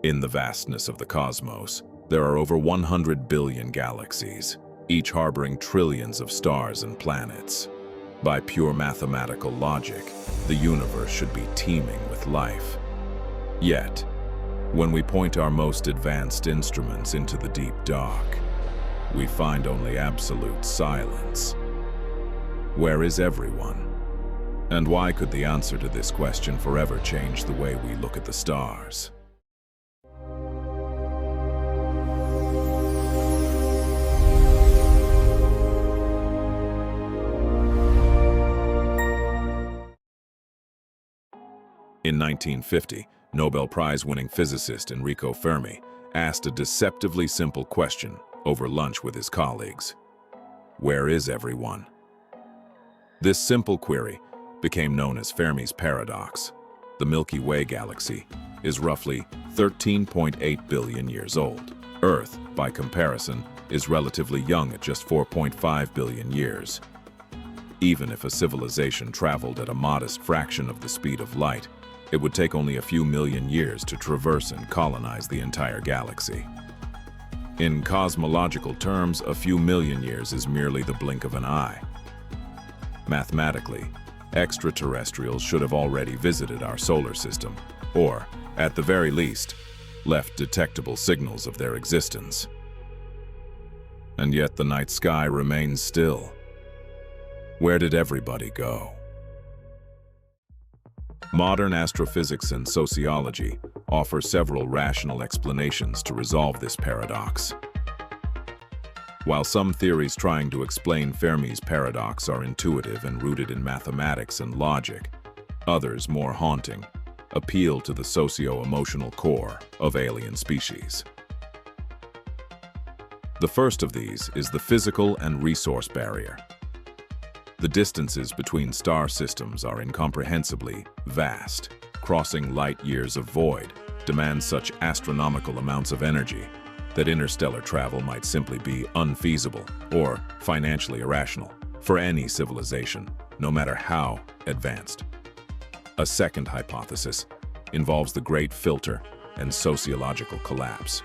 In the vastness of the cosmos, there are over 100 billion galaxies, each harboring trillions of stars and planets. By pure mathematical logic, the universe should be teeming with life. Yet, when we point our most advanced instruments into the deep dark, we find only absolute silence. Where is everyone? And why could the answer to this question forever change the way we look at the stars? In 1950, Nobel Prize-winning physicist Enrico Fermi asked a deceptively simple question over lunch with his colleagues. Where is everyone? This simple query became known as Fermi's Paradox. The Milky Way galaxy is roughly 13.8 billion years old. Earth, by comparison, is relatively young at just 4.5 billion years. Even if a civilization traveled at a modest fraction of the speed of light, it would take only a few million years to traverse and colonize the entire galaxy. In cosmological terms, a few million years is merely the blink of an eye. Mathematically, extraterrestrials should have already visited our solar system, or, at the very least, left detectable signals of their existence. And yet the night sky remains still. Where did everybody go? Modern astrophysics and sociology offer several rational explanations to resolve this paradox. While some theories trying to explain Fermi's paradox are intuitive and rooted in mathematics and logic, others, more haunting, appeal to the socio-emotional core of alien species. The first of these is the physical and resource barrier. The distances between star systems are incomprehensibly vast. Crossing light years of void demands such astronomical amounts of energy that interstellar travel might simply be unfeasible or financially irrational for any civilization, no matter how advanced. A second hypothesis involves the Great Filter and sociological collapse.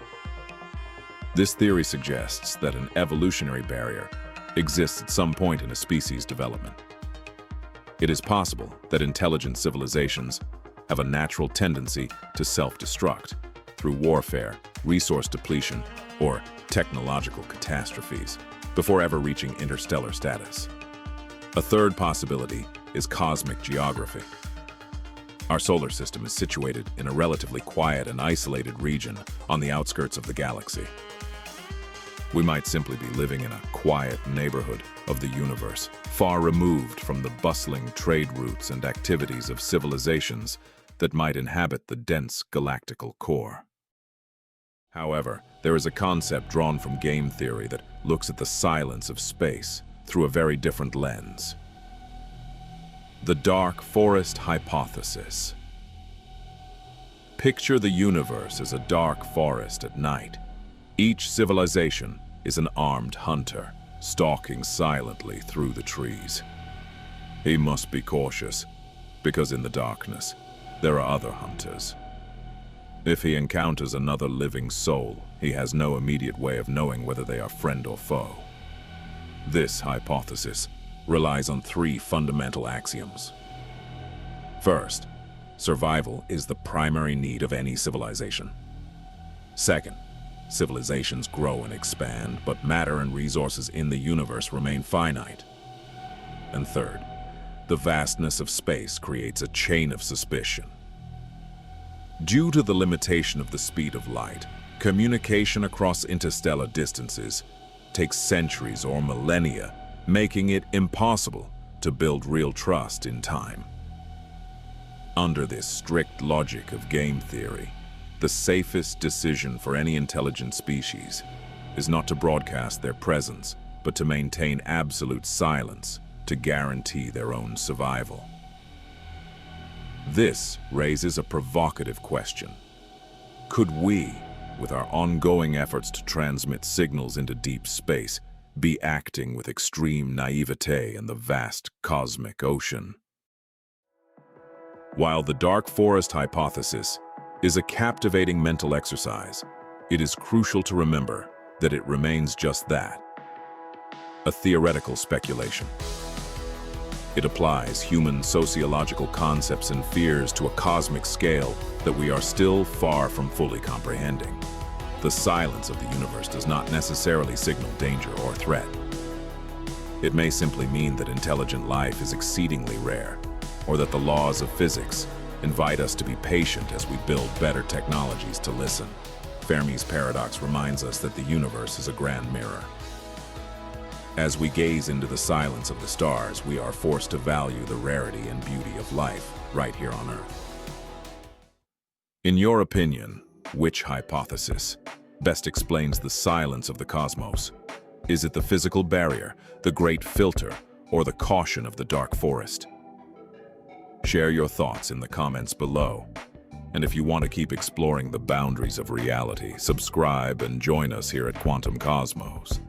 This theory suggests that an evolutionary barrier exists at some point in a species' development. It is possible that intelligent civilizations have a natural tendency to self-destruct through warfare, resource depletion, or technological catastrophes before ever reaching interstellar status. A third possibility is cosmic geography. Our solar system is situated in a relatively quiet and isolated region on the outskirts of the galaxy. We might simply be living in a quiet neighborhood of the universe, far removed from the bustling trade routes and activities of civilizations that might inhabit the dense galactical core. However, there is a concept drawn from game theory that looks at the silence of space through a very different lens. The dark forest hypothesis. Picture the universe as a dark forest at night. Each civilization is an armed hunter, stalking silently through the trees. He must be cautious, because in the darkness, there are other hunters. If he encounters another living soul, he has no immediate way of knowing whether they are friend or foe. This hypothesis relies on three fundamental axioms. First, survival is the primary need of any civilization. Second, civilizations grow and expand, but matter and resources in the universe remain finite. And third, the vastness of space creates a chain of suspicion. Due to the limitation of the speed of light, communication across interstellar distances takes centuries or millennia, making it impossible to build real trust in time. Under this strict logic of game theory, the safest decision for any intelligent species is not to broadcast their presence, but to maintain absolute silence to guarantee their own survival. This raises a provocative question. Could we, with our ongoing efforts to transmit signals into deep space, be acting with extreme naivete in the vast cosmic ocean? While the dark forest hypothesis is a captivating mental exercise. It is crucial to remember that it remains just that, a theoretical speculation. It applies human sociological concepts and fears to a cosmic scale that we are still far from fully comprehending. The silence of the universe does not necessarily signal danger or threat. It may simply mean that intelligent life is exceedingly rare, or that the laws of physics invite us to be patient as we build better technologies to listen. Fermi's paradox reminds us that the universe is a grand mirror. As we gaze into the silence of the stars, we are forced to value the rarity and beauty of life right here on Earth. In your opinion, which hypothesis best explains the silence of the cosmos? Is it the physical barrier, the great filter, or the caution of the dark forest? Share your thoughts in the comments below. And if you want to keep exploring the boundaries of reality, subscribe and join us here at Quantum Cosmos.